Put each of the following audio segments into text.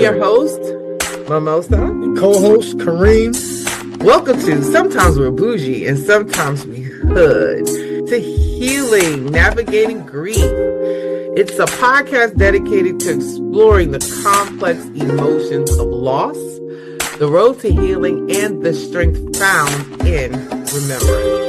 your host, Mimosa, and co-host Kareem. Welcome to Sometimes We're Boujee and Sometimes We Hood, to healing, navigating grief. It's a podcast dedicated to exploring the complex emotions of loss, the road to healing, and the strength found in remembrance.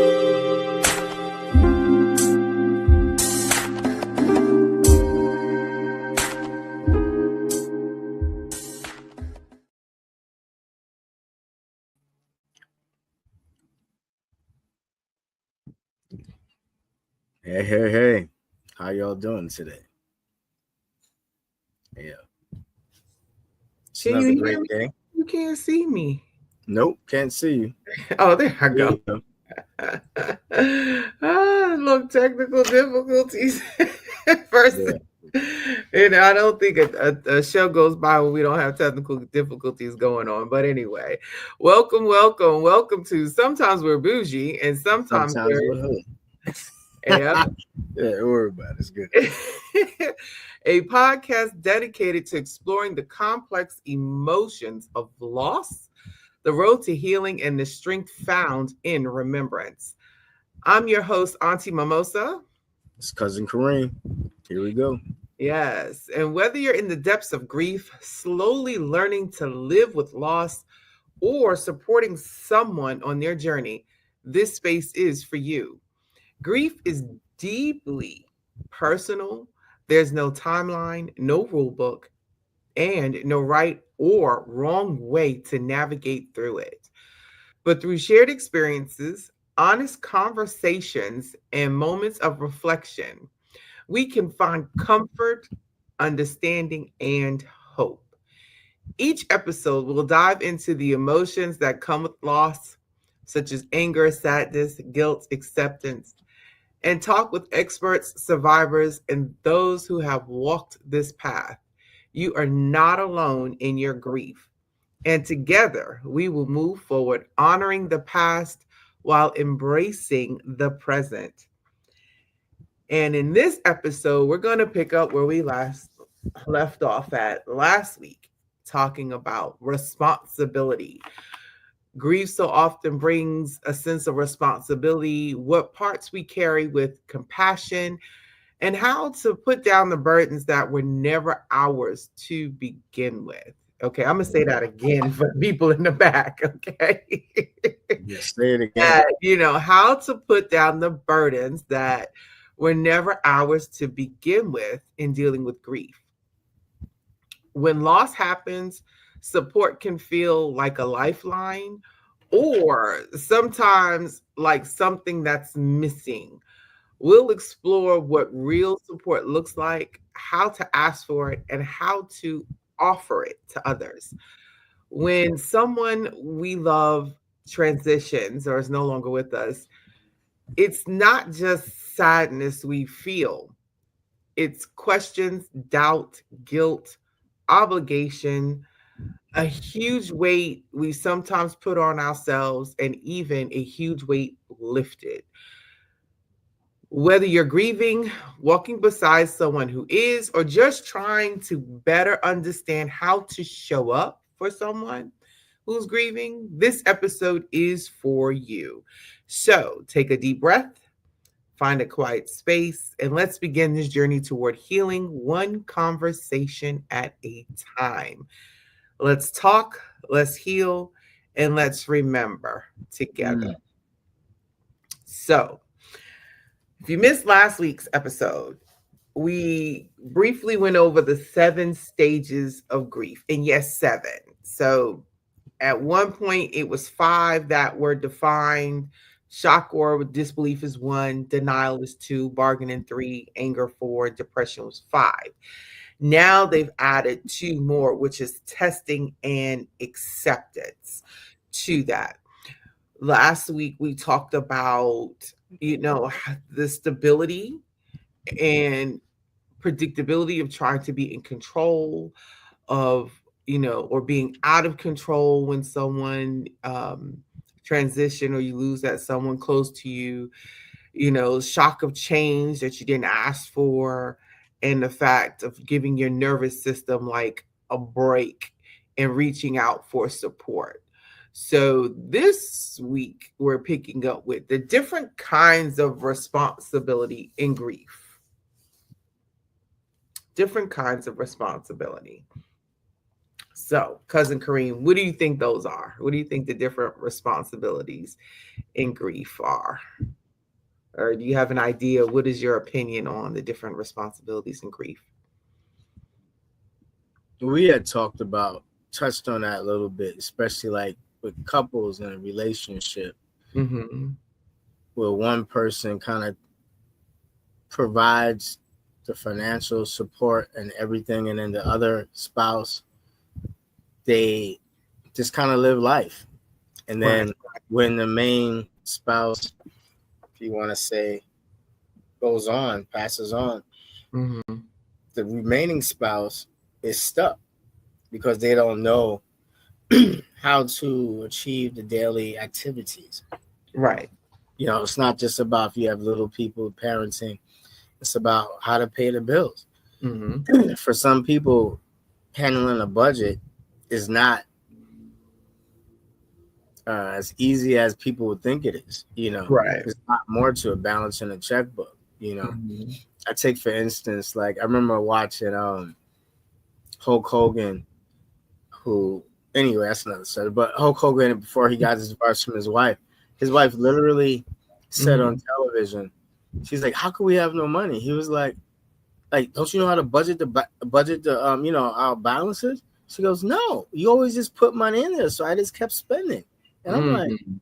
Hey. How y'all doing today? Yeah. It's Can another you great hear me? day. You can't see me. Nope, can't see you. Oh, there I There go. you Look, technical difficulties. First, Yeah. and I don't think a show goes by when we don't have technical difficulties going on. But anyway, welcome to Sometimes We're Boujee and Sometimes Sometimes We're we're hood. yeah. Yeah, don't worry about it. It's good. A podcast dedicated to exploring the complex emotions of loss, the road to healing, and the strength found in remembrance. I'm your host, Auntie Mimosa. It's cousin Kareem. Here we go. Yes. And whether you're in the depths of grief, slowly learning to live with loss, or supporting someone on their journey, this space is for you. Grief is deeply personal. There's no timeline, no rule book, and no right or wrong way to navigate through it. But through shared experiences, honest conversations, and moments of reflection, we can find comfort, understanding, and hope. Each episode will dive into the emotions that come with loss, such as anger, sadness, guilt, acceptance, and talk with experts, survivors, and those who have walked this path. You are not alone in your grief. And together, we will move forward, honoring the past while embracing the present. And in this episode, we're going to pick up where we last left off at last week, talking about responsibility. Grief so often brings a sense of responsibility, what parts we carry with compassion, and how to put down the burdens that were never ours to begin with. Okay, I'm gonna say that again for the people in the back. Okay, Yeah, say it again. how to put down the burdens that were never ours to begin with in dealing with grief. When loss happens, support can feel like a lifeline or sometimes like something that's missing. We'll explore what real support looks like, how to ask for it, and how to offer it to others. When someone we love transitions or is no longer with us, it's not just sadness we feel, it's questions, doubt, guilt, obligation, a huge weight we sometimes put on ourselves, and even a huge weight lifted. Whether you're grieving, walking beside someone who is, or just trying to better understand how to show up for someone who's grieving, this episode is for you. So take a deep breath, find a quiet space, and let's begin this journey toward healing one conversation at a time. Let's talk, let's heal, and let's remember together. So, if you missed last week's episode, we briefly went over the 7 stages of grief. And yes, 7. So, at one point, it was 5 that were defined. Shock or disbelief is 1, denial is 2, bargaining 3, anger 4, depression was 5. Now they've added 2 more, which is testing and acceptance to that. Last week we talked about, the stability and predictability of trying to be in control of, or being out of control when someone transition or you lose that someone close to you, shock of change that you didn't ask for, and the fact of giving your nervous system like a break and reaching out for support. So this week, we're picking up with the different kinds of responsibility in grief. Different kinds of responsibility. So, Cousin Kareem, what do you think those are? What do you think the different responsibilities in grief are? Or do you have an idea? What is your opinion on the different responsibilities in grief? We had touched on that a little bit, especially like with couples in a relationship Mm-hmm. where one person kind of provides the financial support and everything, and then the other spouse, they just kind of live life. And Right. then when the main spouse, if you want to say, passes on, Mm-hmm. the remaining spouse is stuck because they don't know how to achieve the daily activities. Right. It's not just about if you have little people parenting, it's about how to pay the bills. Mm-hmm. For some people, handling a budget is not as easy as people would think it is. Right. There's a lot more to a balance in a checkbook. Mm-hmm. I take, for instance, like I remember watching Hulk Hogan, who, anyway, that's another story. But Hulk Hogan, before he got his divorce from his wife literally said Mm-hmm. on television, she's like, "How could we have no money?" He was like, don't you know how to budget our balances? She goes, "No, you always just put money in there." So I just kept spending, and I'm like, Mm-hmm.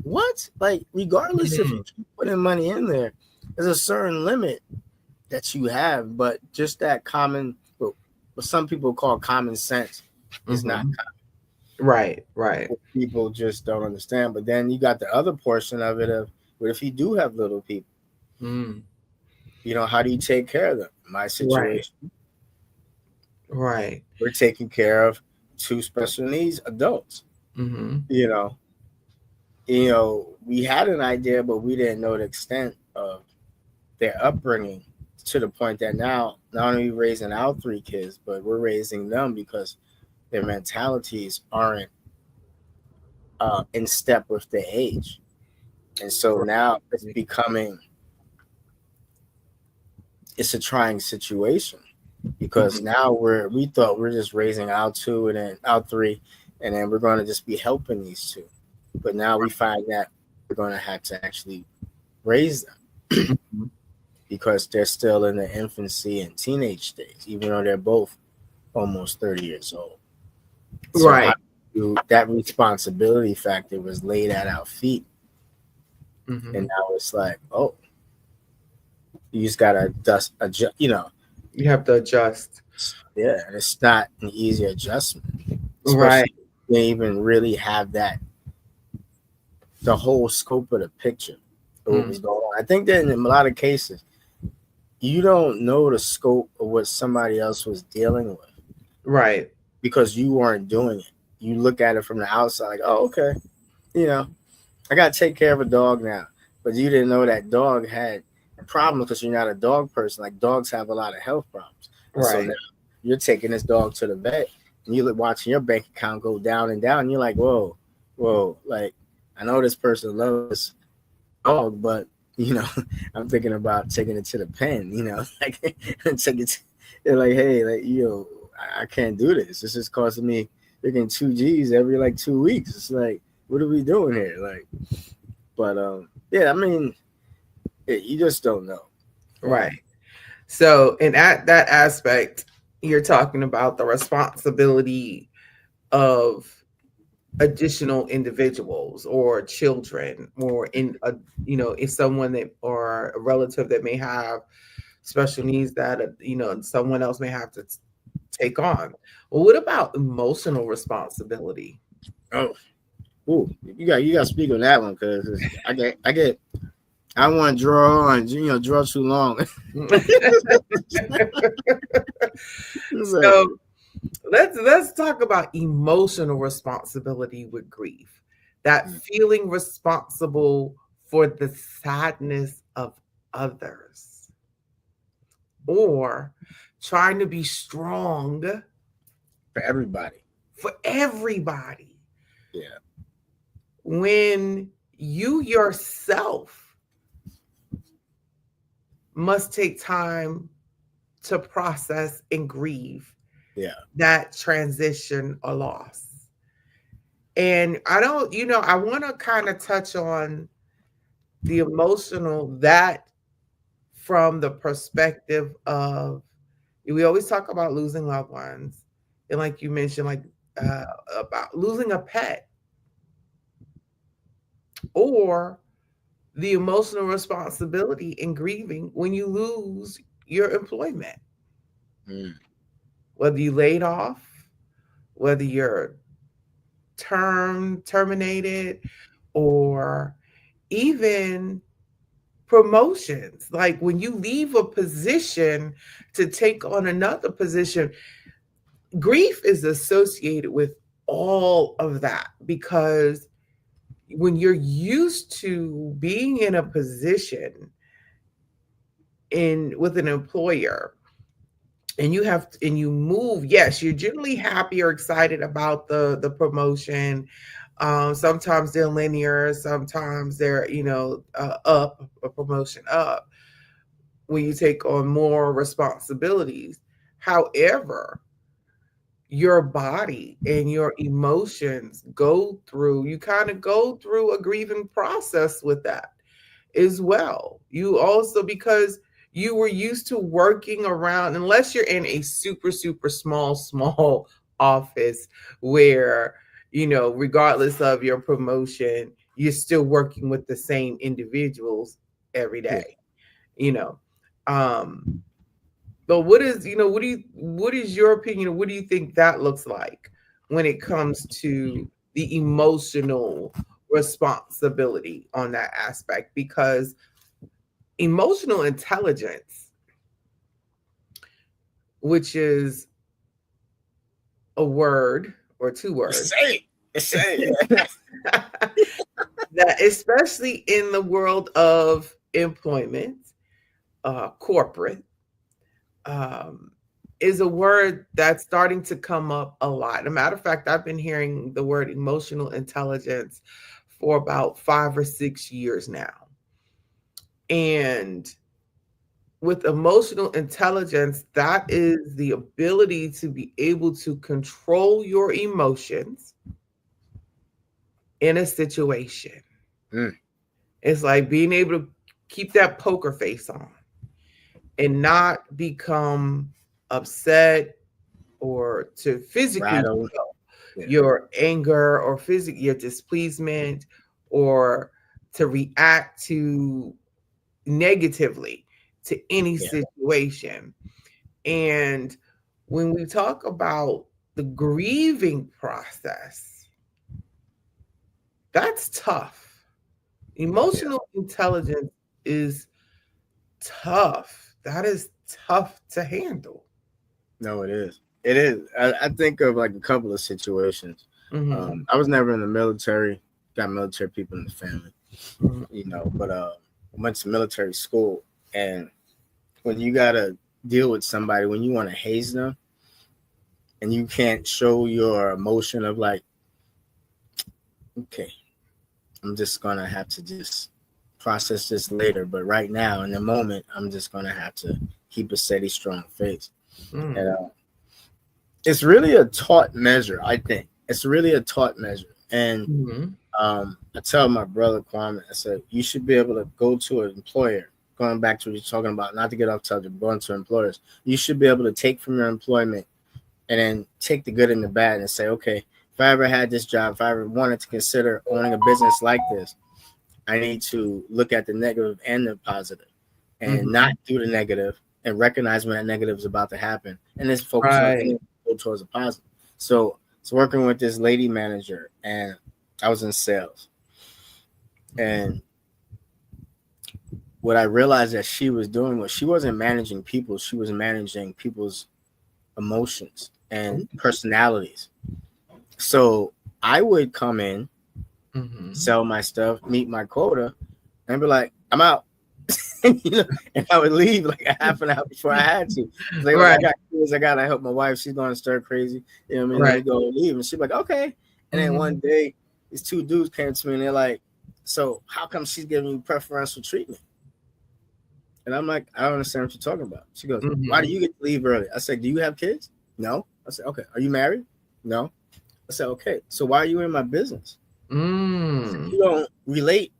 "What?" Like, regardless if you keep putting money in there, there's a certain limit that you have, but just that what some people call common sense is not. Mm-hmm. Right. Right. People just don't understand. But then you got the other portion of it of, what if you do have little people? Mm. How do you take care of them? My Right. situation, Right. we're taking care of two special needs adults. Mm-hmm. You know, we had an idea, but we didn't know the extent of their upbringing, to the point that now not only are we raising our three kids, but we're raising them because their mentalities aren't in step with their age. And so now it's a trying situation, because Mm-hmm. now we thought we're just raising our two and then our three, and then we're going to just be helping these two. But now we find that we're going to have to actually raise them Mm-hmm. because they're still in the infancy and teenage stage, even though they're both almost 30 years old. So Right. that responsibility factor was laid at our feet, Mm-hmm. and now it's like, oh, you just gotta adjust. You have to adjust. Yeah, and it's not an easy adjustment, Right. especially when you even really have the whole scope of the picture of what Mm. was going on. I think that in a lot of cases, you don't know the scope of what somebody else was dealing with Right. because you weren't doing it. You look at it from the outside, like, oh, okay, you know, I got to take care of a dog now. But you didn't know that dog had problems because you're not a dog person. Like, dogs have a lot of health problems. And so Right. now you're taking this dog to the vet, and you're watching your bank account go down and down. And you're like, whoa, whoa. Like, I know this person loves this dog, but, I'm thinking about taking it to the pen, like, take it. They're like, hey, like, I can't do this. This is costing me freaking 2 G's every like 2 weeks. It's like, what are we doing here? Like, but yeah, I mean, you just don't know. Right. So, in that aspect, you're talking about the responsibility of additional individuals or children, or if someone that, or a relative that may have special needs that someone else may have to take on. Well, what about emotional responsibility? Oh, ooh, you got to speak on that one, because I don't want to draw on, draw too long. It's like, So let's talk about emotional responsibility with grief. That feeling responsible for the sadness of others, or trying to be strong for everybody. for everybody. Yeah. When you yourself must take time to process and grieve Yeah. that transition or loss. And I don't, I want to kind of touch on the emotional that from the perspective of, we always talk about losing loved ones. And like you mentioned, like uh, about losing a pet or the emotional responsibility in grieving when you lose your employment, Mm. whether you laid off, whether you're terminated, or even promotions. Like when you leave a position to take on another position, grief is associated with all of that because when you're used to being in a position in with an employer and you move, yes, you're generally happy or excited about the promotion. Sometimes they're linear, sometimes they're up, a promotion up when you take on more responsibilities. However, your body and your emotions you kind of go through a grieving process with that as well. You also, because you were used to working around, unless you're in a super, super small office where, regardless of your promotion, you're still working with the same individuals every Yeah. day, you know. Um, but what is your opinion? What do you think that looks like when it comes to the emotional responsibility on that aspect? Because emotional intelligence, which is a word or two It's words, safe. It's safe. Yeah. that especially in the world of employment, corporate, um, is a word that's starting to come up a lot. As a matter of fact, I've been hearing the word emotional intelligence for about 5 or 6 years now. And with emotional intelligence, that is the ability to be able to control your emotions in a situation. Mm. It's like being able to keep that poker face on and not become upset or to physically Rattle. show Yeah. your anger or your displeasement, or to react to negatively to any Yeah. situation. And when we talk about the grieving process, that's tough. Yeah. Emotional intelligence is tough. That is tough to handle. No, it is. It is. I think of like a couple of situations. Hmm. I was never in the military. Got military people in the family, Hmm. but went to military school, and when you gotta deal with somebody, when you want to haze them, and you can't show your emotion of like, okay, I'm just gonna have to just process this later, but right now in the moment, I'm just gonna have to keep a steady, strong face. And Mm. it's really a taught measure. I think it's really a taught measure. And Hmm. I tell my brother Kwame, I said you should be able to go to an employer. Going back to what you're talking about, not to get off subject, going to employers, you should be able to take from your employment and then take the good and the bad and say, okay, if I ever had this job, if I ever wanted to consider owning a business like this, I need to look at the negative and the positive and Hmm. not do the negative and recognize when that negative is about to happen and just focus on Right. anything go towards the positive. So it's working with this lady manager, and I was in sales. And what I realized that she was doing was she wasn't managing people, she was managing people's emotions and personalities. So I would come in, Hmm. sell my stuff, meet my quota, and be like, I'm out. and I would leave like a half an hour before I had to. It's like, look, I Right. got kids, I gotta help my wife. She's gonna stir crazy. You know what I mean? Let Right. me go and leave. And she's like, okay. And then Mhm. one day, these two dudes came to me and they're like, so how come she's giving you preferential treatment? And I'm like, I don't understand what you're talking about. She goes, why do Mhm. you get to leave early? I said, do you have kids? No. I said, okay. Are you married? No. I said, okay. So why are you in my business? I said, Mm. you don't relate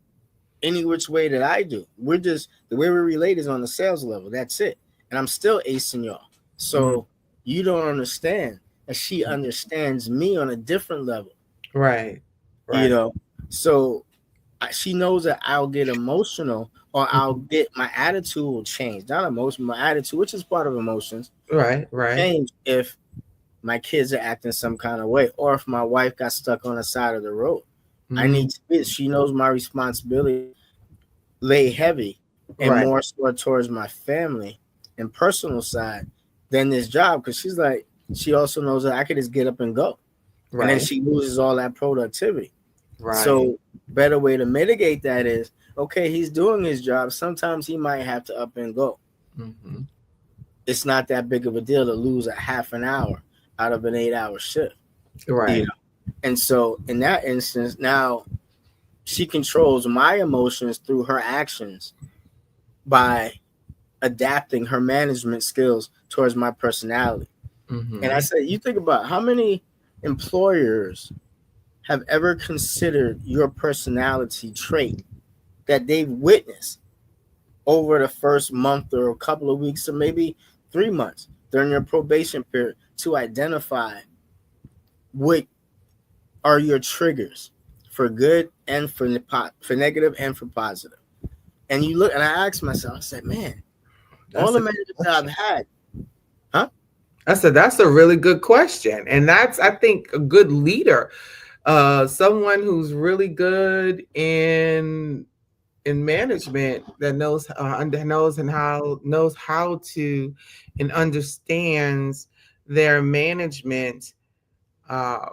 any which way that I do. We're just the way we relate is on the sales level. That's it. And I'm still acing y'all. Mm. So you don't understand that she understands me on a different level. Right. You Right. know, so she knows that I'll get emotional or I'll Mhm. get my attitude will change. Not emotion, my attitude, which is part of emotions, Right. Right. change if my kids are acting some kind of way or if my wife got stuck on the side of the road. I Mm. need to be. She knows my responsibility lay heavy and Right. more so towards my family and personal side than this job because she's like she also knows that I could just get up and go and then Right. she loses all that productivity. Right. So better way to mitigate that is okay, he's doing his job. Sometimes he might have to up and go. Mhm. It's not that big of a deal to lose a half an hour out of an 8-hour shift, you Right. know. And so in that instance, now she controls my emotions through her actions by adapting her management skills towards my personality. And I Mhm. said, you think about how many employers have ever considered your personality trait that they've witnessed over the first month or a couple of weeks or maybe 3 months during your probation period to identify what are your triggers for good and for negative and for positive. And you look, and I asked myself, I said, man, all That's the a good managers that I've question. had, huh? That's a really good question, and that's I think a good leader, someone who's really good in management that knows how to and understands their management, um,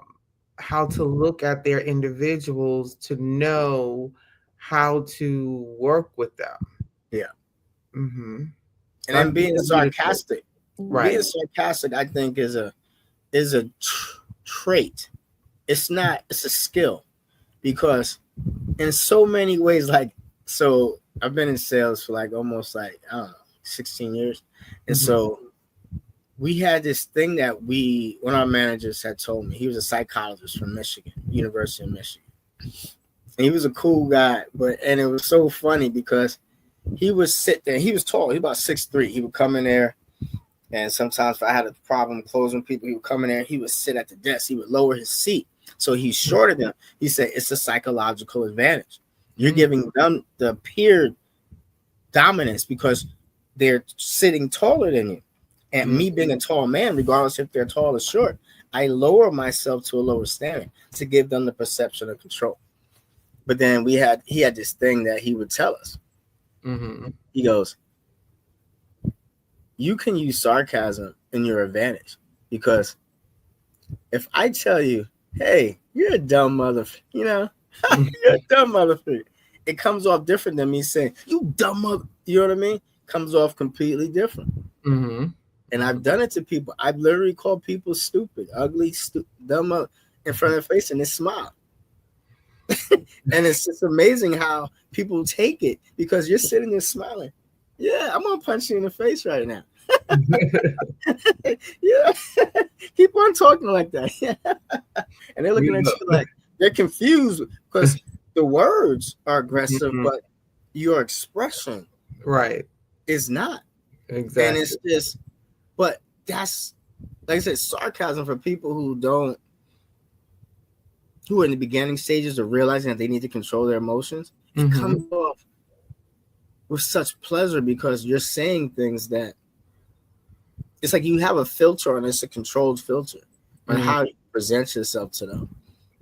how to look at their individuals to know how to work with them. Yeah. Hmm. And That's then a being good leadership. sarcastic. Right. Being sarcastic, I think, is a trait. It's not. It's a skill because in so many ways, like so, I've been in sales for like almost like I don't know 16 years, and Hmm. so we had this thing that one of our managers had told me. He was a psychologist from Michigan, University of Michigan. And he was a cool guy, and it was so funny because he would sit there. He was tall. He was about 6'3". He would come in there. And sometimes if I had a problem closing people, he would come in there, he would sit at the desk, he would lower his seat. So he's shorter than them. He said it's a psychological advantage. You're Hmm. giving them the peer dominance because they're sitting taller than you. And me being a tall man, regardless if they're tall or short, I lower myself to a lower standard to give them the perception of control. But then he had this thing that he would tell us. Hmm. He goes, you can use sarcasm in your advantage because if I tell you, hey, you're a dumb you're a dumb motherfucker, it comes off different than me saying, you dumb mother, you know what I mean? Comes off completely different. Hmm. And Hmm. I've done it to people. I've literally called people stupid, ugly, dumb mother in front of their face and they smile. And it's just amazing how people take it because you're sitting there smiling. Yeah, I'm gonna punch you in the face right now. Yeah, keep on talking like that. Yeah. And they're looking You at know. you like they're confused because the words are aggressive, Mhm. but your expression Right. is not. And it's Exactly. just, but that's like I said, sarcasm for people who are in the beginning stages of realizing that they need to control their emotions. It Hmm. comes off with such pleasure because you're saying things that it's like you have a filter and it's a controlled filter on Hmm. how you present yourself to them.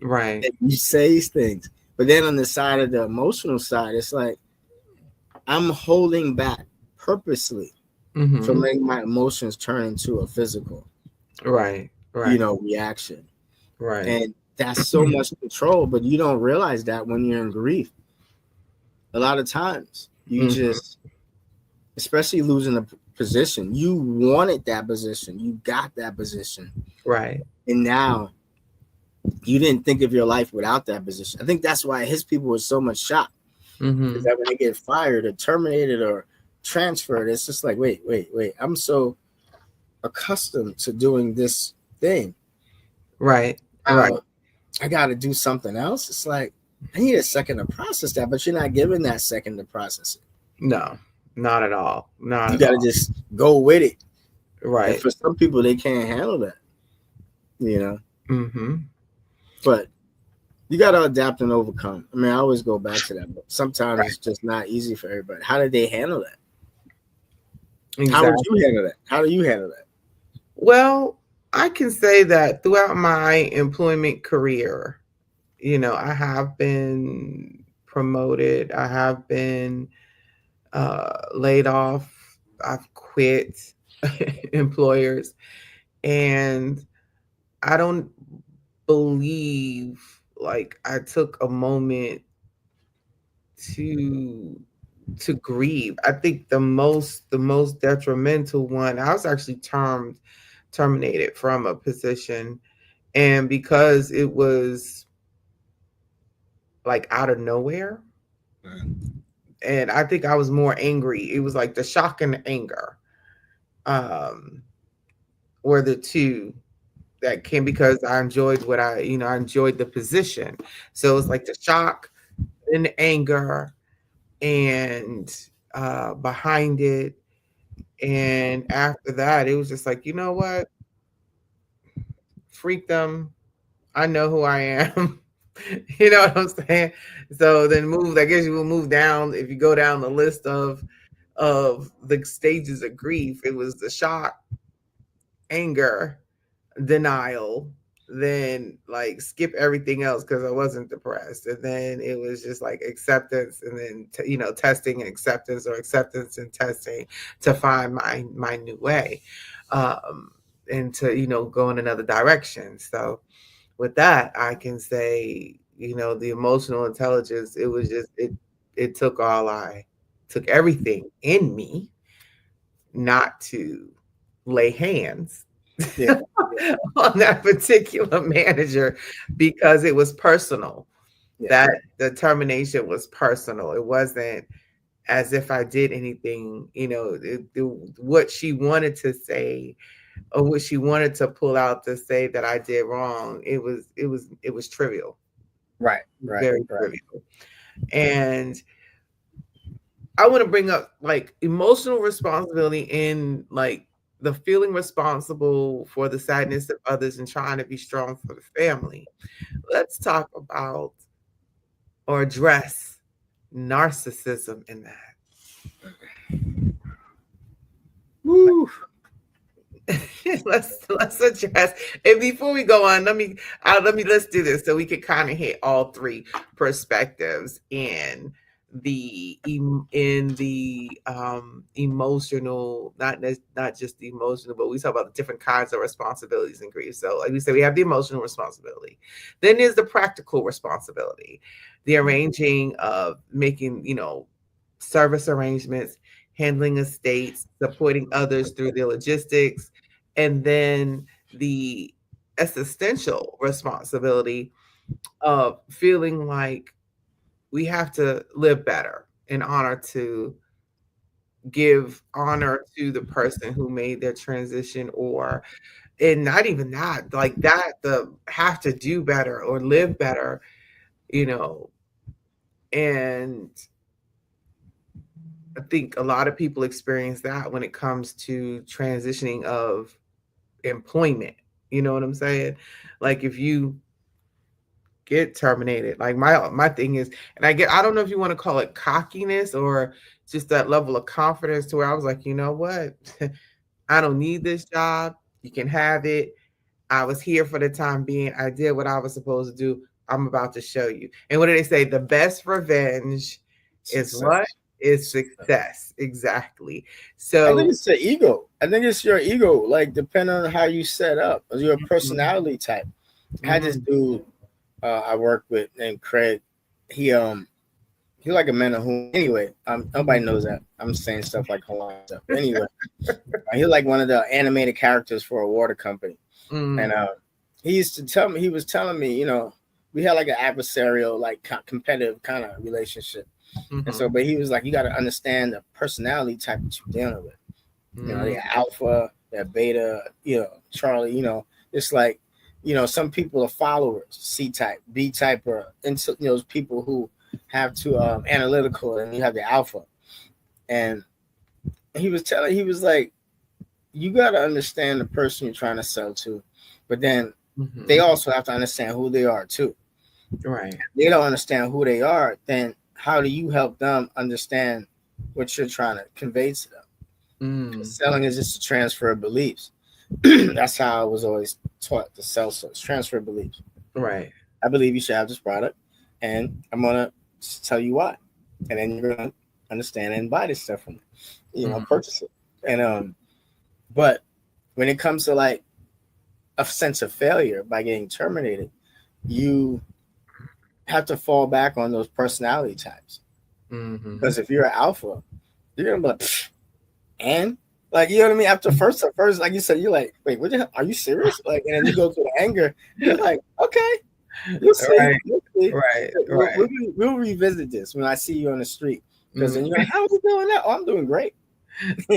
Right. And you say things. But then on the side of the emotional side, it's like I'm holding back purposely from Hmm. letting my emotions turn into a physical, Right. Right. reaction. Right. And that's so much control, but you don't realize that when you're in grief. A lot of times you Hmm. just especially losing a position. You wanted that position, you got that position, Right. and now you didn't think of your life without that position. I think that's why his people were so much shocked. Is Mm-hmm. that when they get fired or terminated or transferred, it's just like, wait. I'm so accustomed to doing this thing. Right. Right. Now I got to do something else. It's like, I need a second to process that, but you're not given that second to process it. No, not at all. Not You at got to all. just go with it. And Right. for some people, they can't handle that, you know. Mm-hmm. But you got to adapt and overcome. I mean, I always go back to that, but sometimes Right. it's just not easy for everybody. How did they handle that? How would you Exactly. handle that? How do you handle that? Well, I can say that throughout my employment career, I have been promoted. I have been laid off. I've quit employers. And I don't believe like I took a moment to grieve. I think the most detrimental one, I was actually terminated from a position, and because it was like out of nowhere, and I think I was more angry. It was like the shock and the anger um were the two that came because I enjoyed I enjoyed the position. So it's like the shock and the anger and behind it. And after that, it was just like, you know what? Freak them. I know who I am. You know what I'm saying? So then I guess you will move down. If you go down the list of the stages of grief, it was the shock, anger, denial, then like skip everything else because I wasn't depressed, and then it was just like acceptance, and then testing and acceptance, or acceptance and testing to find my new way, um, and to go in another direction. So with that, I can say the emotional intelligence. It was just it took everything in me not to lay hands Yeah, on that particular manager because it was personal. yeah, That determination was personal. It wasn't as if I did anything, what she wanted to say or what she wanted to pull out to say that I did wrong. It was trivial, very right. trivial. And I want to bring up like emotional responsibility in like the feeling responsible for the sadness of others and trying to be strong for the family. Let's talk about or address narcissism in Woo. that. let's address. And before we go on, let's do this so we can kind of hit all three perspectives in the emotional, not just the emotional, but we talk about the different kinds of responsibilities and grief. So like we said, we have the emotional responsibility, then there's the practical responsibility, the arranging of making service arrangements, handling estates, supporting others through their logistics, and then the existential responsibility of feeling like we have to live better in honor to give honor to the person who made their transition, or and not even that, like that, the have to do better or live better, you know and I think a lot of people experience that when it comes to transitioning of employment. You know what I'm saying? Like if you get terminated, like my thing is, and I don't know if you want to call it cockiness or just that level of confidence to where I was like, you know what? I don't need this job. You can have it. I was here for the time being. I did what I was supposed to do. I'm about to show you. And what do they say? The best revenge is what? Success. Is success. Exactly. I think So, it's the ego. I think it's your ego. Like, depending on how you set up, your mhm, personality type. I had this mhm, dude I worked with named Craig. He he's like a man of whom. Anyway, nobody knows that. I'm saying stuff like Hawaiian stuff. But anyway, he's like one of the animated characters for a water company, and Mm, he used to tell me. He was telling me, we had like an adversarial, like competitive kind of relationship, and so, mhm, but he was like, you got to understand the personality type that you're dealing with. mm, The alpha, the beta, Charlie. It's like, some people are followers, C type, B type, or those people who have to analytical, and you have the alpha. And he was like, you got to understand the person you're trying to sell to, but then they mhm. also have to understand who they are too. Right. They don't understand who they are, then how do you help them understand what you're trying to convey to them? Mm, Selling is just a transfer of beliefs. That's how I was always taught to sell. So it's transfer of beliefs. right. I believe you should have this product, and I'm gonna tell you why, and then you're gonna understand and buy this stuff from me. Mhm, Purchase it. And but when it comes to like a sense of failure by getting terminated, you have to fall back on those personality types. mhm. Because if you're an alpha, you're gonna be like, "Pfft," and like, you know what I mean. After first, like you said, you're like, wait, are you serious? Like, and then you go to the anger. You're like, okay, you'll see. Right, You'll see. right, We'll, right. we'll, we'll revisit this when I see you on the street. Because then Mm, you're like, how are you doing now? Oh, I'm doing great.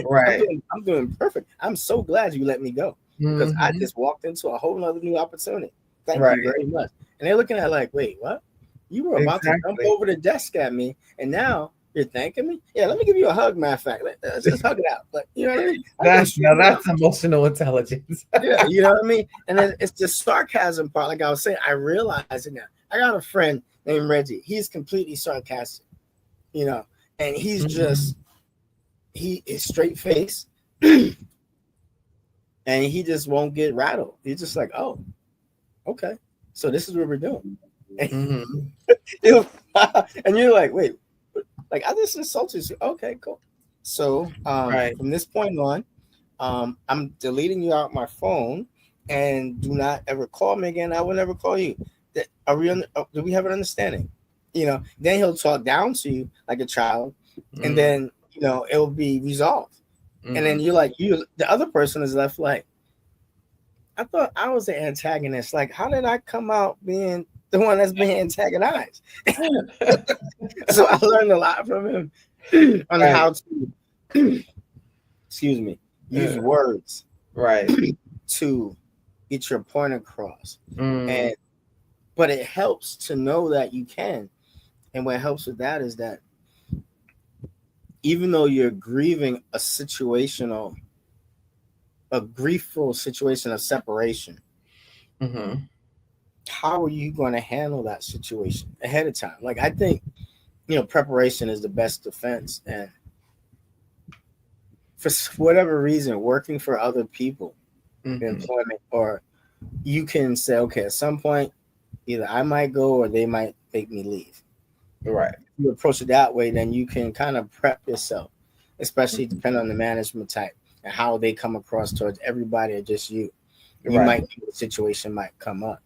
right. I'm doing perfect. I'm so glad you let me go because I Mhm. just walked into a whole nother new opportunity. Thank you Right. very much. And they're looking at like, wait, what? You were about to jump Exactly. over the desk at me, and now you're thanking me? Yeah, let me give you a hug. Matter of fact, let's just hug it out. But you know what I mean? I'm gonna That's shoot now you out. that's emotional intelligence. Yeah, you know what I mean? And then it's the sarcasm part. Like I was saying, I realize it now. I got a friend named Reggie. He's completely sarcastic, you know, and he's Mhm. just he is straight face, and he just won't get rattled. He's just like, oh, okay, so this is what we're doing. Mhm. And you're like, wait, like I just insulted you. Okay, cool. So Right. from this point on, I'm deleting you out my phone, and do not ever call me again. I will never call you. Do we have an understanding? Then he'll talk down to you like a child, and Mm, then it will be resolved. And then mhm. you're like, the other person is left like, I thought I was the antagonist. Like, how did I come out being the one that's being antagonized? So I learned a lot from him on Right. how to, excuse me, use Uh, words right. to get your point across. Mm, And but it helps to know that you can. And what helps with that is that even though you're grieving a griefful situation of separation, mhm. how are you going to handle that situation ahead of time? Like I think, preparation is the best defense. And for whatever reason, working for other people, Mhm. employment, or you can say, okay, at some point, either I might go or they might make me leave. Right. You approach it that way, then you can kind of prep yourself, especially depending on the management type and how they come across towards everybody or just you. You Right. might the situation might come up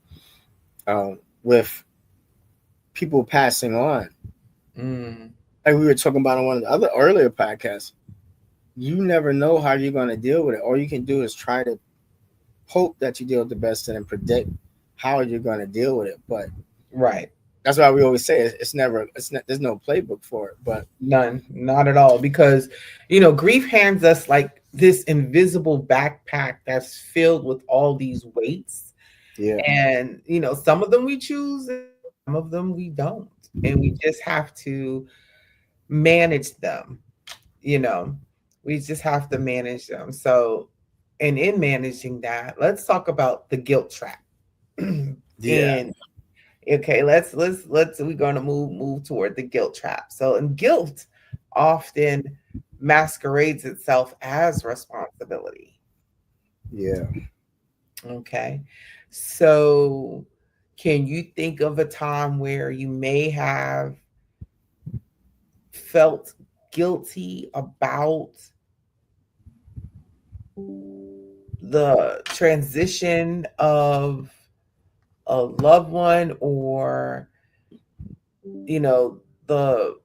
with people passing on, Mm, like we were talking about on one of the other earlier podcasts. You never know how you're going to deal with it. All you can do is try to hope that you deal with the best and predict how you're going to deal with it. But right. that's why we always say it's never it's not, there's no playbook for it. But None. Not at all. Because, grief hands us like this invisible backpack that's filled with all these weights. yeah, And, some of them we choose, and some of them we don't. And we just have to manage them, you know. We just have to manage them. So, and in managing that, let's talk about the guilt trap. yeah, And okay, let's we're going to move toward the guilt trap. So, and guilt often masquerades itself as responsibility. yeah. Okay. So, can you think of a time where you may have felt guilty about the transition of a loved one, or, you know, the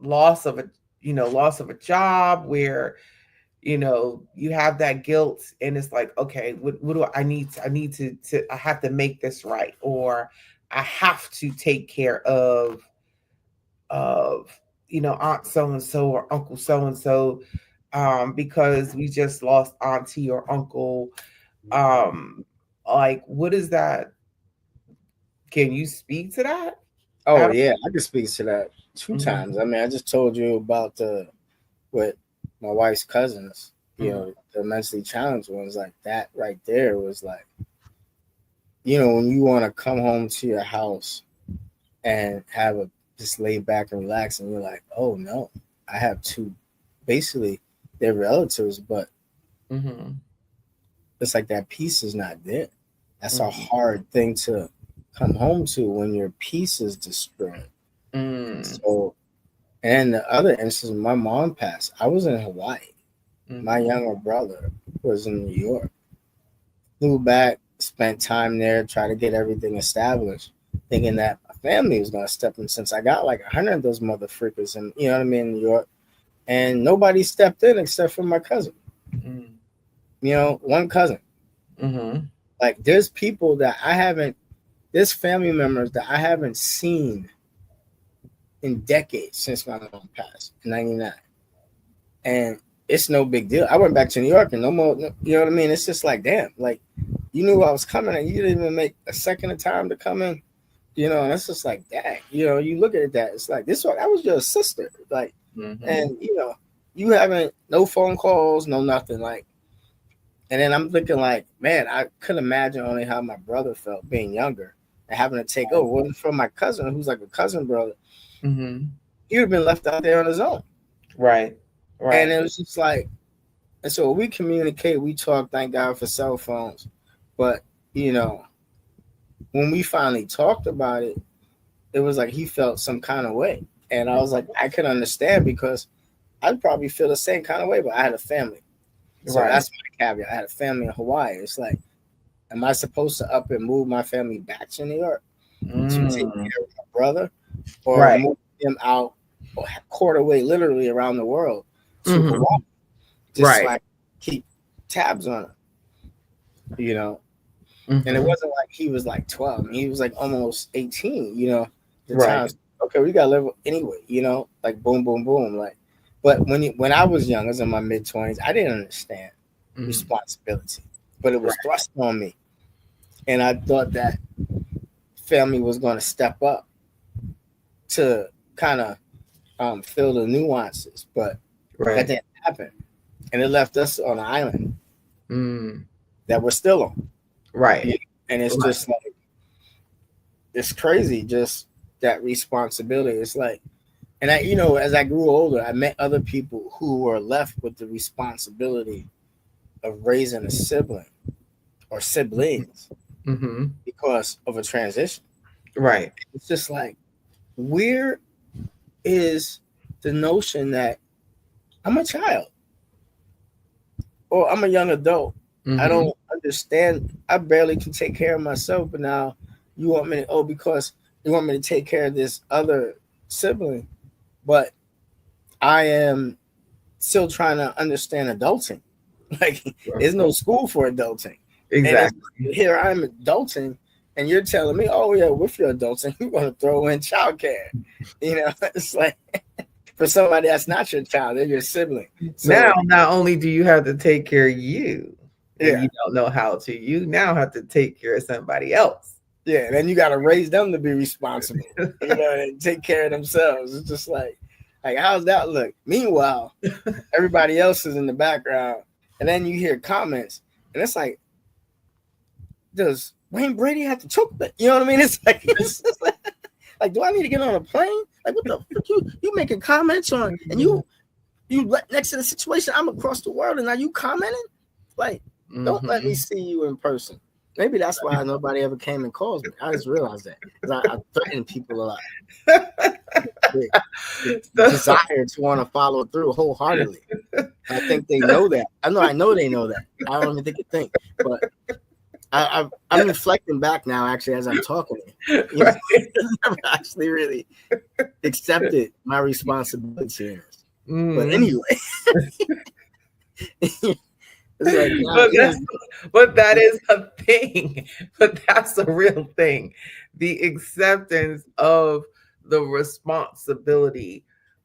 loss of a loss of a job where you have that guilt, and it's like, okay, what do I have to make this right, or I have to take care of aunt so and so or uncle so and so, because we just lost auntie or uncle. Like, what is that? Can you speak to that Oh at yeah, I can speak to that two all? times. I mean, I just told you about the with my wife's cousins. You Hmm. know, the mentally challenged ones. Like that right there was like, when you want to come home to your house and have a just lay back and relax, and you're like, oh no, I have two, basically, they're relatives, but Hmm. it's like that peace is not there. That's a Hmm. hard thing to come home to when your peace is destroyed. Hmm. So, and the other instance, my mom passed. I was in Hawaii. My Hmm. younger brother was in New York. Flew back, spent time there, tried to get everything established, thinking that my family was gonna step in since I got like 100 of those motherfuckers, and you know what I mean, in New York, and nobody stepped in except for my cousin. Hmm. One cousin. Hmm. Like there's people that I haven't, there's family members that I haven't seen in decades since my mom passed in '99, and it's no big deal. I went back to New York and no more. You know what I mean? It's just like damn, like you knew I was coming and you didn't even make a second of time to come in. And it's just like dang. You look at that. It's like this one. That was your sister. Like, Hmm. and you haven't no phone calls, no nothing. Like, and then I'm thinking like, man, I could imagine only how my brother felt being younger and having to take over. Wasn't from my cousin, who's like a cousin brother. Hmm. He would have been left out there on his own. Right. And Right. it was just like, and so we communicate, we talk, thank God for cell phones. But, you know, when we finally talked about it, it was like he felt some kind of way. And I was like, I could understand because I'd probably feel the same kind of way, but I had a family. So Right. that's my caveat. I had a family in Hawaii. It's like, am I supposed to up and move my family back to New York to take Mm. care of my brother or Right. move him out or quarter way literally around the world to Hmm. Hawaii? Just Right. like keep tabs on him. And it Hmm. wasn't like he was like 12. He was like almost 18. The Right. times, okay, we got to live anyway, like boom, boom, boom. Like, but when I was young, I was in my mid 20s, I didn't understand Hmm. responsibility, but it was Right. thrust on me. And I thought that family was going to step up to kind of fill the nuances, but that Right. didn't happen. And it left us on an island Mm. that we're still on. Right. Yeah. And it's Right. just like, it's crazy, just that responsibility. It's like, and as I grew older, I met other people who were left with the responsibility of raising a sibling or siblings Hmm. because of a transition. Right. It's just like, where is the notion that I'm a child or I'm a young adult? I Hmm. don't understand. I barely can take care of myself, but now you want me to, because you want me to take care of this other sibling, but I am still trying to understand adulting. Like, there's no school for adulting. And it's Exactly. here I'm adulting, and you're telling me, oh, yeah, with your adulting, you're going to throw in childcare. It's like for somebody that's not your child, they're your sibling. Now, So, not only do you have to take care of you, and yeah, you don't know how to, you now have to take care of somebody else. yeah. And then you got to raise them to be responsible, and take care of themselves. It's just like, how's that look? Meanwhile, everybody else is in the background, and then you hear comments, and it's like, does Wayne Brady have to choke that? You know what I mean? It's like, do I need to get on a plane? Like, what the fuck you making comments on? And you next to the situation, I'm across the world, and now you commenting? Like, don't let me Hmm. see you in person. Maybe that's why nobody ever came and calls me. I just realized that because I threaten people a lot. The So, desire to want to follow through wholeheartedly. I think they know that. I know they know that. I don't even think they think, but I'm reflecting back now, actually, as I'm talking. You know, Right. I've actually really accepted my responsibility in this. But Mm. anyway, it's like, nah, but that's but that is a thing. But that's a real thing. The acceptance of the responsibility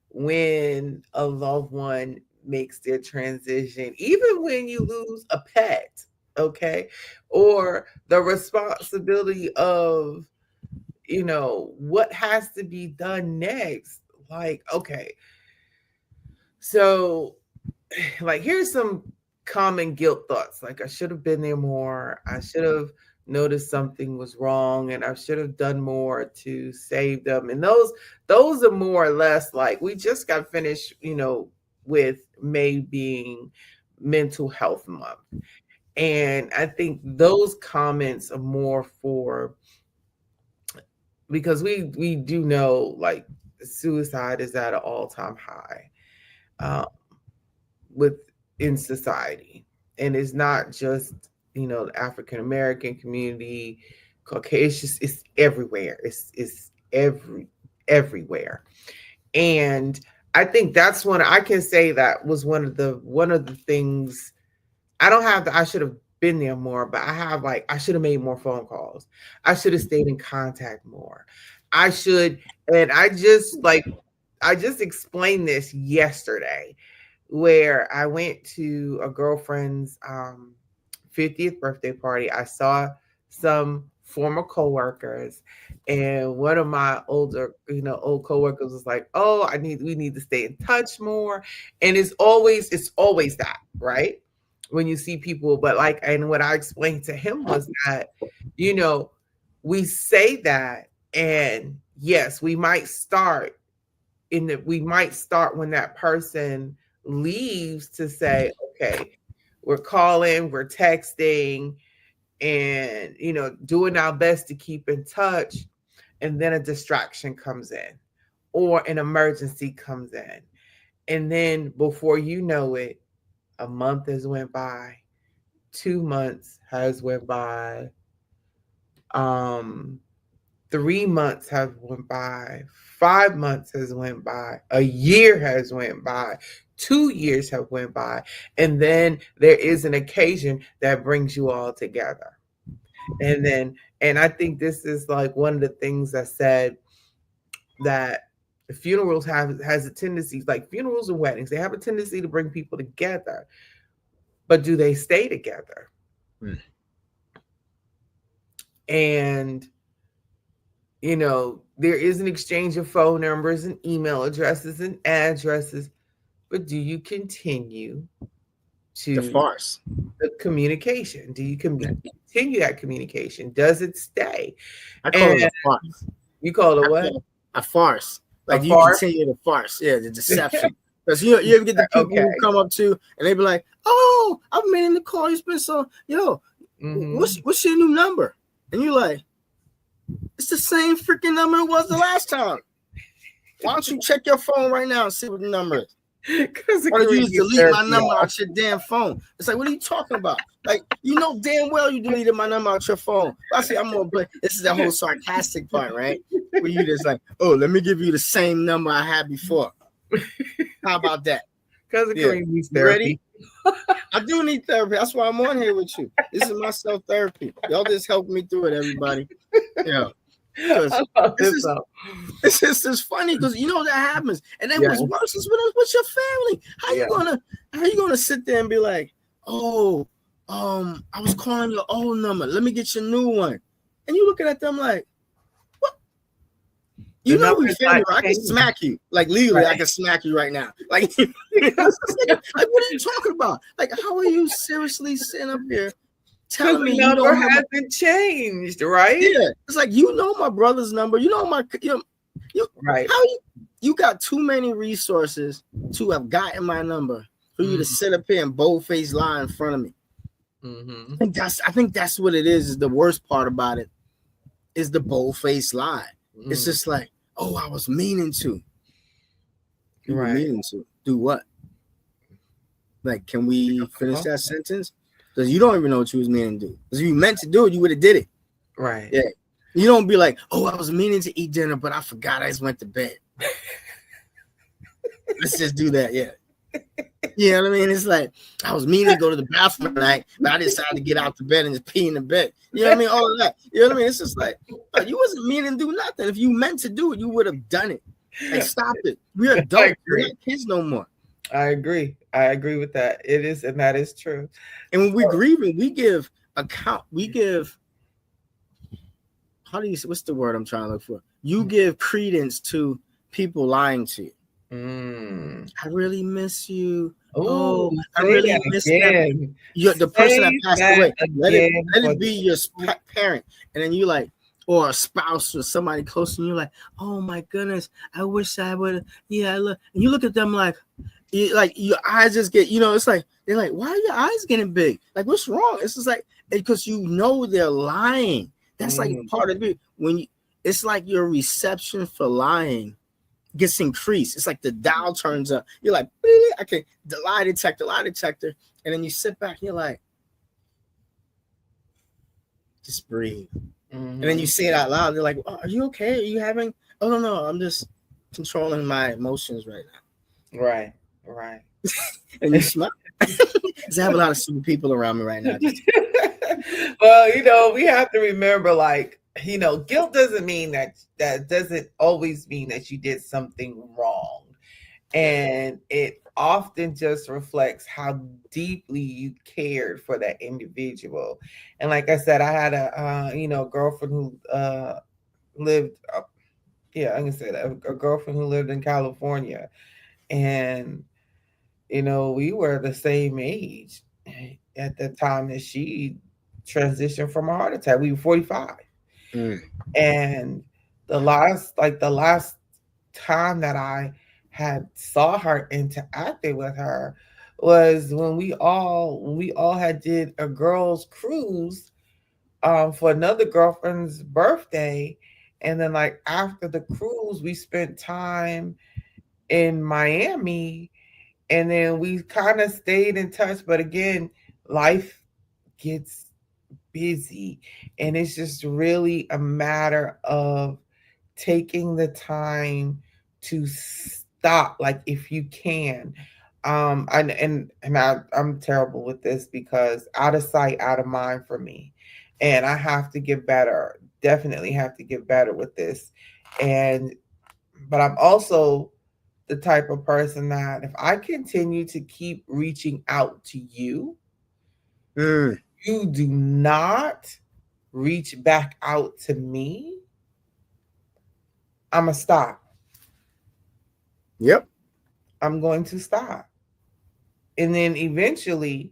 when a loved one makes their transition, even when you lose a pet, okay? Or the responsibility of, what has to be done next. Like, okay, so like here's some common guilt thoughts. Like, I should have been there more, I should have noticed something was wrong, and I should have done more to save them. And those are more or less like, we just got finished, with May being mental health month. And I think those comments are more for, because we do know, like, suicide is at an all-time high, um, within society. And it's not just, the African American community, Caucasian. It's everywhere. It's everywhere. And I think that's one I can say that was one of the things. I don't have I should have been there more, but I have, like, I should have made more phone calls. I should have stayed in contact more. I should, and I just explained this yesterday, where I went to a girlfriend's 50th birthday party. I saw some former coworkers, and one of my old coworkers was like, "Oh, we need to stay in touch more." And it's always that, right? When you see people, but like, and what I explained to him was that, you know, we say that, and yes, we might start when that person leaves, to say, okay, we're calling, we're texting, and, doing our best to keep in touch. And then a distraction comes in, or an emergency comes in. And then before you know it, a month has went by, 2 months has went by, um, 3 months have went by, 5 months has went by, a year has went by, 2 years have went by, and then there is an occasion that brings you all together. And I think this is like one of the things I said, that funerals has a tendency, like funerals and weddings, they have a tendency to bring people together, but do they stay together? Hmm. And there is an exchange of phone numbers and email addresses and addresses, but do you continue The to farce. the communication? Do you continue that communication? Does it stay? I call And it a farce. you call it I what? call it a farce. A Like, you farce? continue the farce. Yeah, the deception. Because you ever get the people Okay. who come up to and they be like, "Oh, I've been in the call. It's been so, what's your new number?" And you're like, "It's the same freaking number it was the last time. Why don't you check your phone right now and see what the number is? Because Why don't you just delete my number out your damn phone?" It's like, what are you talking about? Like, damn well you deleted my number out your phone. I see, I'm gonna play. This is the whole sarcastic part, right? Where you just like, "Oh, let me give you the same number I had before." How about that? Because Yeah. needs You therapy. ready? I do need therapy. That's why I'm on here with you. This is my self-therapy. Y'all just help me through it, everybody. Yeah. Because it's just funny, because that happens. And then what's worse is with your family. How you gonna sit there and be like, "Oh, I was calling your old number. Let me get your new one." And you looking at them like, what? We family, right? I can smack you. Like, legally, right. I can smack you right now. Like, like, what are you talking about? Like, how are you seriously sitting up here telling me the number hasn't changed, right? Yeah, it's like, my brother's number. My, right. How you got too many resources to have gotten my number for you to sit up here and bold-faced lie in front of me. I think that's what it is. Is the worst part about it is the bold-faced lie. It's just like, "Oh, I was meaning to." You were meaning to do what? Like, can we finish that sentence? because you don't even know what you was meaning to do. Because if you meant to do it, you would have did it. Right. Yeah. You don't be like, oh, I was meaning to eat dinner, but I forgot. I just went to bed. Let's just do that. Yeah. You know what I mean? It's like I was meaning to go to the bathroom tonight, but I decided to get out the bed and just pee in the bed. You know what I mean? All of that. You know what I mean? It's just like you wasn't meaning to do nothing. If you meant to do it, you would have done it. Like stop it. We're adults. We're not kids no more. I agree. I agree with that. It is, and that is true. And when we're grieving, we give account. We give. How do you? What's the word I'm trying to look for? You give credence to people lying to you. I really miss you. Ooh, I really miss them. The person that passed away. Let it be your parent, and then you like, or a spouse or somebody close, and you're like, oh my goodness, I wish I would. Yeah, I look. And you look at them like your eyes just get. You know, it's like they're like, why are your eyes getting big? Like, what's wrong? It's just like because you know they're lying. That's like part of it. When you, it's like your reception for lying gets increased. It's like the dial turns up. You're like, okay, the lie detector, and then you sit back and you're like, just breathe. And then you say it out loud. They're like, oh, are you okay? Are you having? Oh no, I'm just controlling my emotions right now. Right. And you smile. Because I have a lot of super people around me right now. Well, we have to remember, like, guilt doesn't mean that doesn't always mean that you did something wrong. And it often just reflects how deeply you cared for that individual. And like I said, I had a girlfriend who lived I'm gonna say that a girlfriend who lived in California, and we were the same age at the time that she transitioned from a heart attack. We were 45. And the last time that I had saw her interacting with her was when we all had did a girls cruise for another girlfriend's birthday. And then like after the cruise we spent time in Miami, and then we kind of stayed in touch, but again, life gets busy, and it's just really a matter of taking the time to stop, like if you can. I'm terrible with this because out of sight out of mind for me, and I have to get better, definitely have to get better with this. And but I'm also the type of person that if I continue to keep reaching out to you, you do not reach back out to me, I'm going to stop. Yep. I'm going to stop. And then eventually,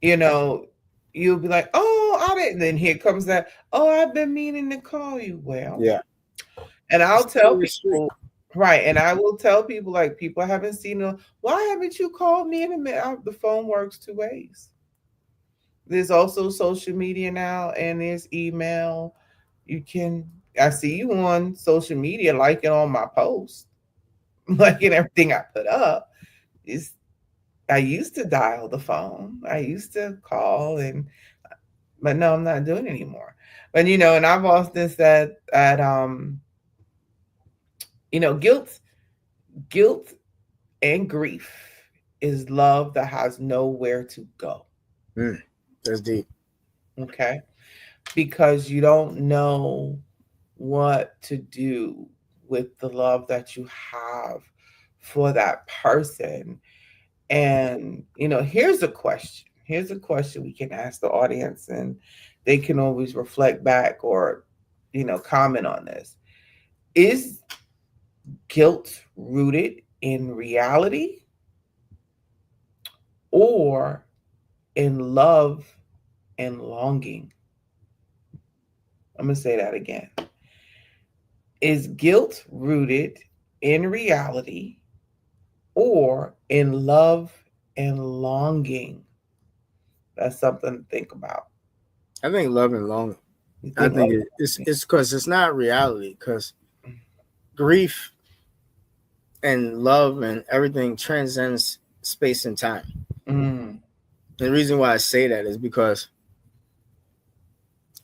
you'll be like, oh, I didn't. Then here comes that, oh, I've been meaning to call you. Well, yeah. And I'll tell people, right. And I will tell people, like, people haven't seen them. Why haven't you called me in a minute? The phone works two ways. There's also social media now, and there's email. I see you on social media liking all my posts, liking everything I put up. I used to dial the phone. I used to call, but no, I'm not doing it anymore. But and I've often said that guilt and grief is love that has nowhere to go. That's deep. Okay. Because you don't know what to do with the love that you have for that person. And, here's a question. Here's a question we can ask the audience, and they can always reflect back or, comment on this. Is guilt rooted in reality or in love and longing? I'm going to say that again. Is guilt rooted in reality or in love and longing? That's something to think about. I think love and longing. I think it's because it's not reality, because grief and love and everything transcends space and time. The reason why I say that is because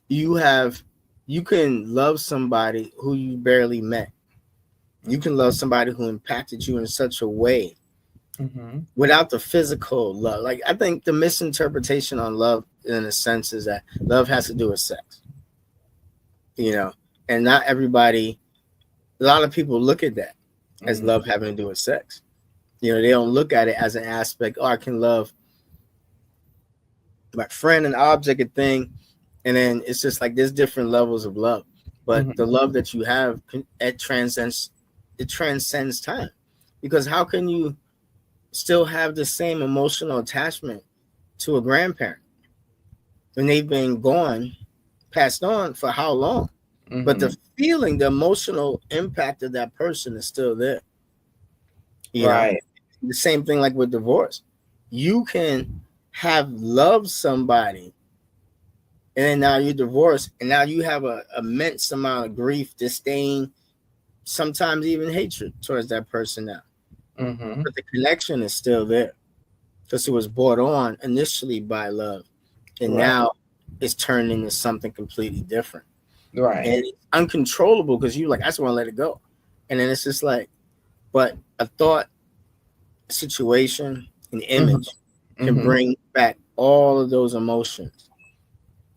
you can love somebody who you barely met. You can love somebody who impacted you in such a way Mm-hmm. without the physical love. Like, I think the misinterpretation on love in a sense is that love has to do with sex, you know, and not everybody, a lot of people look at that as Mm-hmm. love having to do with sex. You know, they don't look at it as an aspect, oh, I can love my friend, an object, a thing. And then it's just like there's different levels of love. But Mm-hmm. the love that you have, it transcends time. Because how can you still have the same emotional attachment to a grandparent when they've been gone, passed on for how long? But Mm-hmm. the feeling, the emotional impact of that person is still there. You know, Right. the same thing like with divorce. You can have loved somebody, and then now you're divorced, and now you have a immense amount of grief, disdain, sometimes even hatred towards that person now. Mm-hmm. But the connection is still there because it was brought on initially by love, and Right. now it's turned into something completely different. Right. And it's uncontrollable because you like, I just want to let it go. And then it's just like, but a thought, situation, an Mm-hmm. image can Mm-hmm. bring back all of those emotions.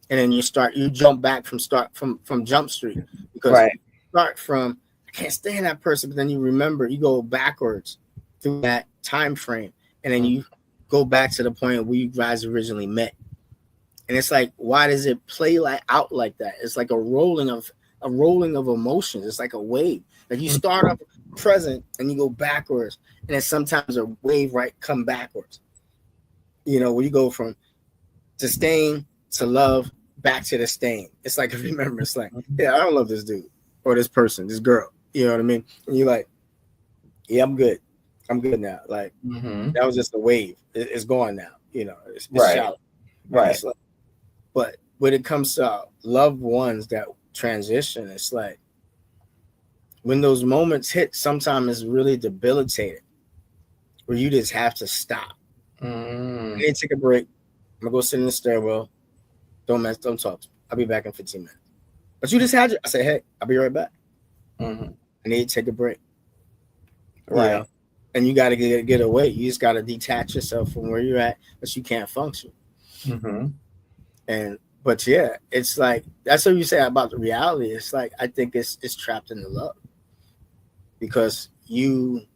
And then you jump back from Jump Street because Right. start from I can't stand that person, but then you remember you go backwards through that time frame, and then you go back to the point where you guys originally met. And it's like, why does it play like out like that? It's like a rolling of emotions. It's like a wave. Like you start up present and you go backwards, and then sometimes a wave right come backwards. You know, where you go from disdain to love back to disdain. It's like remember, it's like, yeah, I don't love this dude or this person, this girl. You know what I mean? And you're like, yeah, I'm good. I'm good now. Like Mm-hmm. that was just a wave. It's gone now. You know, it's Right. shallow. And Right. it's like, but when it comes to loved ones that transition, it's like when those moments hit, sometimes it's really debilitating where you just have to stop. I Mm-hmm. need to take a break. I'm gonna go sit in the stairwell. Don't talk to me. I'll be back in 15 minutes. But you just had your, I said, hey, I'll be right back. Mm-hmm. I need to take a break, you Right. know, and you got to get away. You just got to detach yourself from where you're at, but you can't function. Mm-hmm. But yeah, it's like that's what you say about the reality. It's like I think it's trapped in the love because the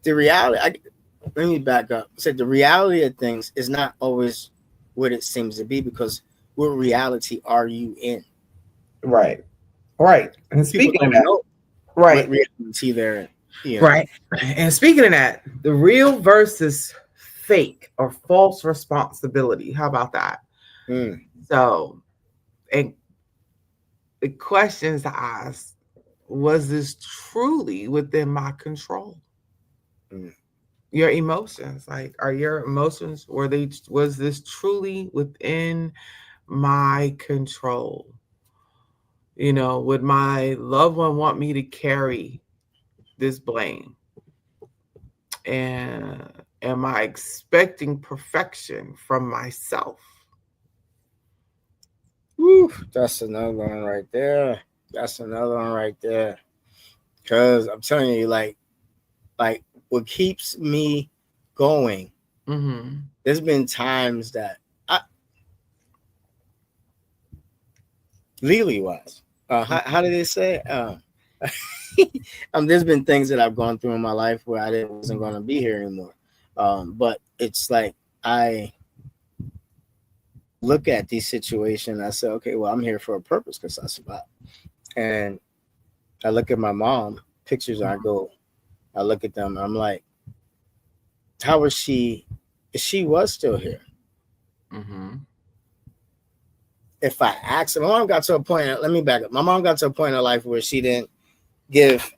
reality. Let me back up. I said the reality of things is not always what it seems to be because what reality are you in? Right. Right. And People speaking of don't that, know what right. reality they're in. You know. Right. And speaking of that, the real versus fake or false responsibility. How about that? Mm, So, and the questions to ask, was this truly within my control? mm, Your emotions, like, are your emotions, was this truly within my control? Would my loved one want me to carry this blame? And am I expecting perfection from myself? whew, that's another one right there. That's another one right there. Cause I'm telling you, like what keeps me going. Mm-hmm. There's been times that legally wise, how did they say? There's been things that I've gone through in my life where I didn't wasn't going to be here anymore. But it's like I look at these situations. I say, okay, well, I'm here for a purpose because I survived. And I look at my mom pictures. I look at them. I'm like, how was she? If she was still here, Mm-hmm. if I asked her, my mom got to a point. Let me back up. My mom got to a point in her life where she didn't give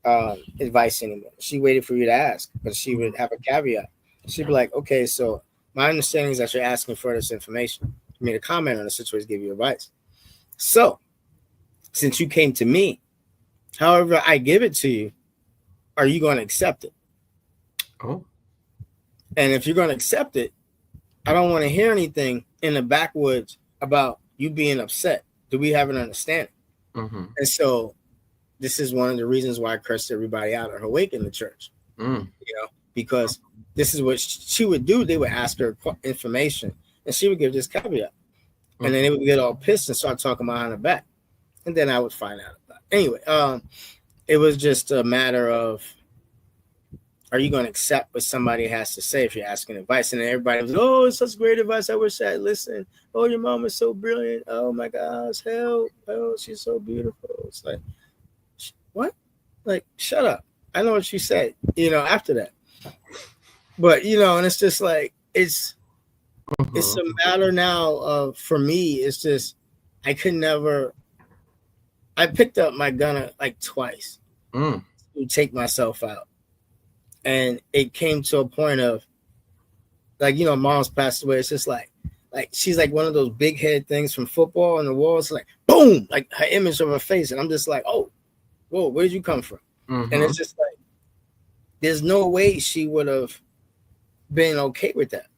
advice anymore. She waited for you to ask, but she would have a caveat. She'd be like, okay, so my understanding is that you're asking for this information, for me to comment on the situation, give you advice. So since you came to me, however I give it to you, are you going to accept it? Oh. And if you're going to accept it, I don't want to hear anything in the backwoods about you being upset. Do we have an understanding? Mm-hmm. And so this is one of the reasons why I cursed everybody out of her wake in the church, Mm. because this is what she would do. They would ask her information, and she would give this caveat, and then Mm-hmm. they would get all pissed and start talking behind her back, and then I would find out about it. Anyway, it was just a matter of, are you going to accept what somebody has to say if you're asking advice? And then everybody was, oh, it's such great advice. I wish I'd listen. Oh, your mom is so brilliant. Oh my gosh, help. Oh, she's so beautiful. It's like, what? Like, shut up. I know what she said, after that. But, and it's just like, it's Mm-hmm. a matter now of, for me, it's just, I could never, I picked up my gun like twice Mm. to take myself out. And it came to a point of, like, mom's passed away. It's just like she's like one of those big head things from football on the wall. It's like boom, like her image of her face, and I'm just like, oh, whoa, where'd you come from? And Mm-hmm. it's just like, there's no way she would have been okay with that.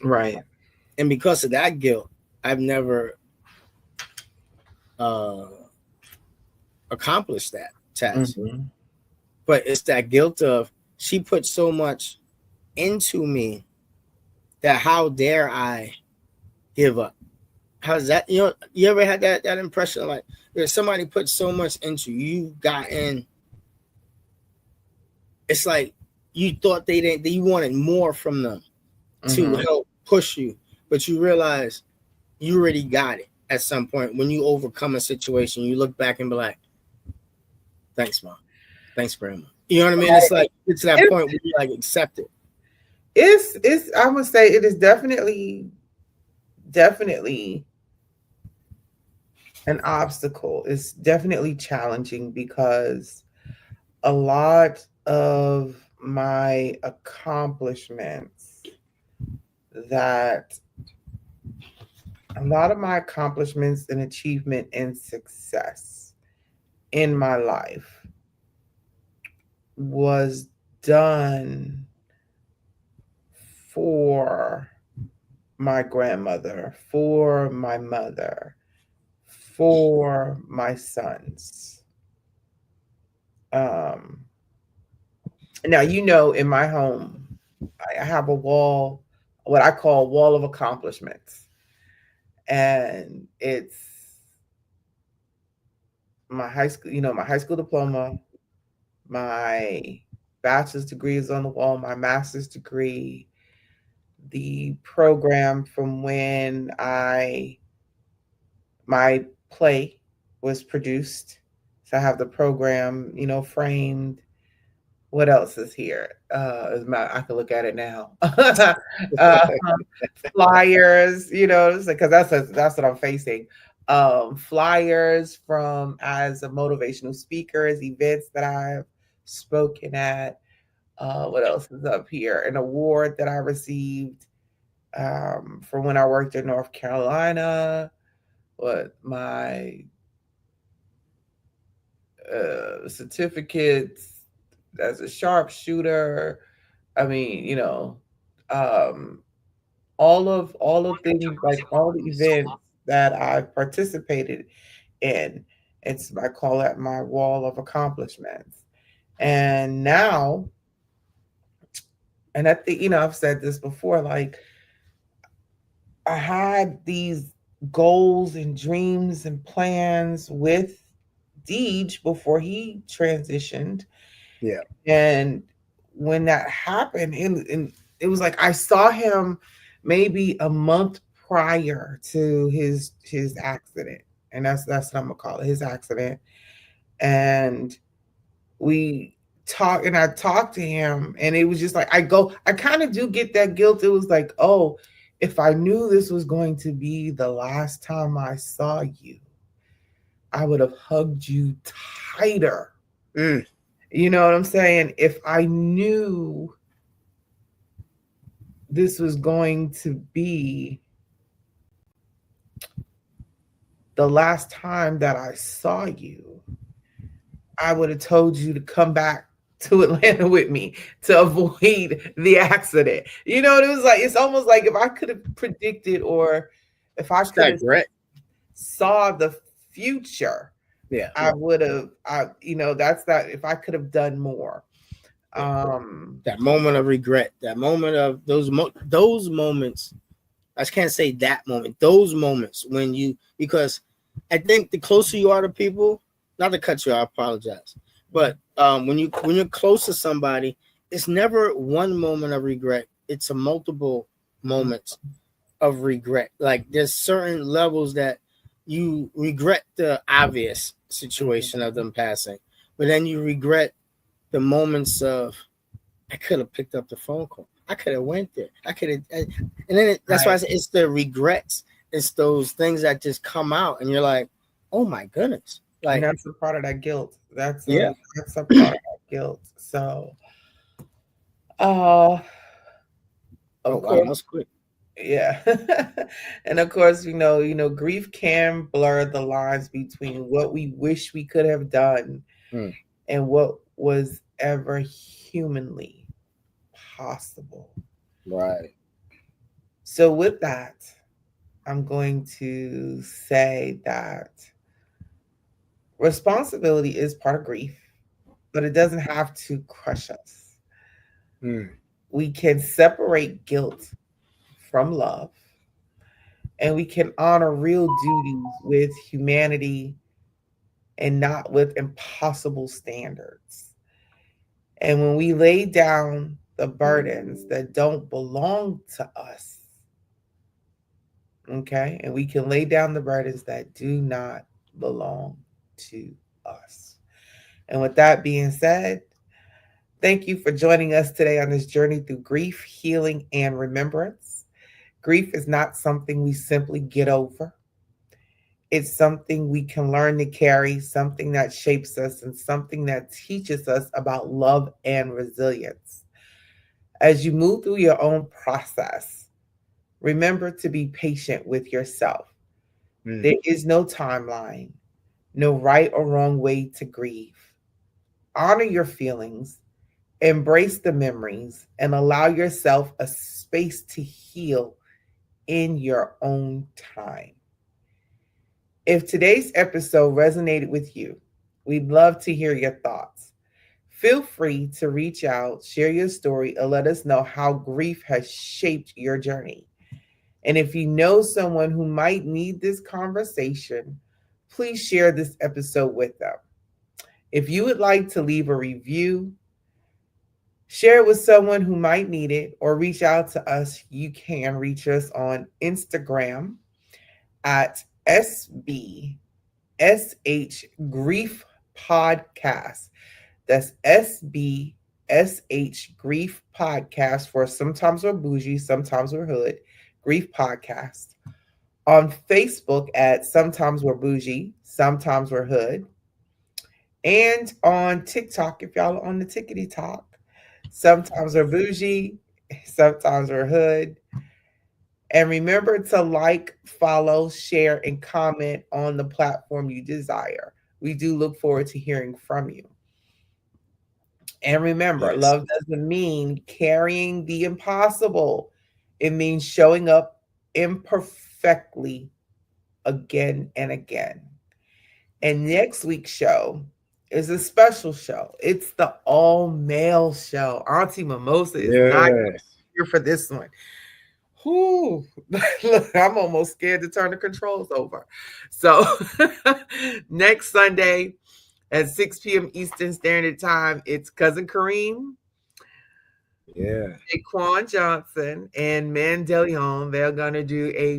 Right. And because of that guilt, I've never uh, accomplished that task. Mm-hmm. But it's that guilt of, she put so much into me that how dare I give up? How's that? You ever had that impression, like, if somebody put so much into you, got in, it's like you thought they didn't, that you wanted more from them to Mm-hmm. help push you, but you realize you already got it at some point. When you overcome a situation, you look back and be like, thanks, mom. Thanks, grandma. You know what I mean? It's like, it's that It's, point where you like accept it. it's I would say it is definitely an obstacle. It's definitely challenging because a lot of my accomplishments that a lot of my accomplishments and achievement and success in my life was done for my grandmother, for my mother, for my sons. Um, Now, in my home, I have a wall, what I call wall of accomplishments. And it's my high school diploma, my bachelor's degree is on the wall, my master's degree, the program from when my play was produced. So I have the program, framed. What else is here? I can look at it now. uh, Flyers, because that's what I'm facing. Flyers from as a motivational speaker, as events that I've spoken at. What else is up here? An award that I received from when I worked in North Carolina. What my certificates as a sharpshooter. I mean, um, all of things, like all the events that I've participated in. I call that my wall of accomplishments. And now, and I think, I've said this before, like I had these goals and dreams and plans with Deej before he transitioned. Yeah. And when that happened, and it was like I saw him maybe a month prior to his accident, and that's what I'm gonna call it, his accident. And we talked, and I talked to him, and it was just like I kind of do get that guilt. It was like, oh, if I knew this was going to be the last time I saw you, I would have hugged you tighter. Mm. You know what I'm saying? If I knew this was going to be the last time that I saw you, I would have told you to come back to Atlanta with me to avoid the accident. You know, it was like it's almost like if I could have predicted or if I It's could that have regret. saw the future, Yeah, I would have that's that if I could have done more. yeah. Um That moment of regret. That moment of those moments. I can't say that moment. Those moments when you, because I think the closer you are to people, not to cut you, I apologize, but when you're close to somebody, it's never one moment of regret. It's a multiple moments of regret. Like there's certain levels that you regret the obvious situation of them passing, but then you regret the moments of, I could have picked up the phone call. I could have went there. I could have, and then that's why I right. say it's the regrets. It's those things that just come out, and you're like, "Oh my goodness!" And Like, that's a part of that guilt. yeah. That's a part of that guilt. So uh Oh of wow, that course, was quick. yeah. And of course, grief can blur the lines between what we wish we could have done Mm, and what was ever humanly possible. right. So with that, I'm going to say that responsibility is part of grief, but it doesn't have to crush us. Mm, We can separate guilt from love, and we can honor real duties with humanity and not with impossible standards. And when we lay down the burdens that don't belong to us, okay, and we can lay down the burdens that do not belong to us. And with that being said, thank you for joining us today on this journey through grief, healing, and remembrance. Grief is not something we simply get over. It's something we can learn to carry, something that shapes us, and something that teaches us about love and resilience. As you move through your own process, remember to be patient with yourself. mm. There is no timeline, no right or wrong way to grieve. Honor your feelings, embrace the memories, and allow yourself a space to heal in your own time. If today's episode resonated with you, we'd love to hear your thoughts. Feel free to reach out, share your story, or let us know how grief has shaped your journey. And if you know someone who might need this conversation, please share this episode with them. If you would like to leave a review, share it with someone who might need it, or reach out to us, you can reach us on Instagram at SBSH Grief Podcast. That's SBSH Grief Podcast for Sometimes We're Boujee, Sometimes We're Hood, Grief Podcast. On Facebook at Sometimes We're Boujee, Sometimes We're Hood. And on TikTok, if y'all are on the Tickety Talk, Sometimes We're Boujee, Sometimes We're Hood. And remember to like, follow, share, and comment on the platform you desire. We do look forward to hearing from you. And remember, Yes. love doesn't mean carrying the impossible, it means showing up imperfectly again and again. And next week's show is a special show. It's the all male show. Auntie Mimosa is not Yes. here for this one. Whew. Look, I'm almost scared to turn the controls over. So next Sunday at 6 p.m. Eastern Standard Time, it's Cousin Kareem, Yeah. Jaquan Johnson, and Mandelion. They're gonna do a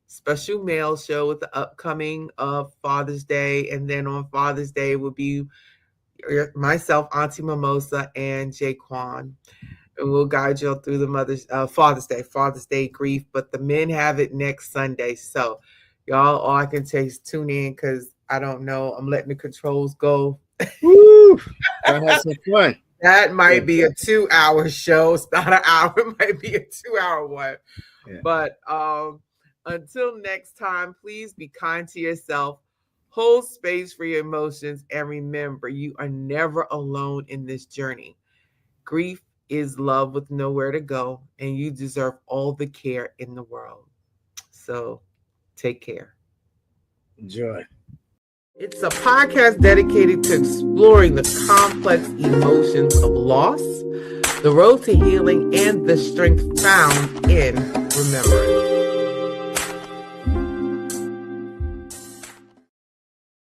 special male show with the upcoming of Father's Day, and then on Father's Day will be myself, Auntie Mimosa, and Jaquan, and we'll guide you through the Father's Day grief. But the men have it next Sunday, so y'all, all I can say is tune in because I don't know. I'm letting the controls go. Woo! Y'all have some fun. That Yeah. might be a 2 hour show. It's not an hour. It might be a 2 hour one. Yeah. But until next time, please be kind to yourself, Hold space for your emotions and remember, you are never alone in this journey. Grief is love with nowhere to go, and you deserve all the care in the world. So take care. Enjoy. It's a podcast dedicated to exploring the complex emotions of loss, the road to healing, and the strength found in remembrance.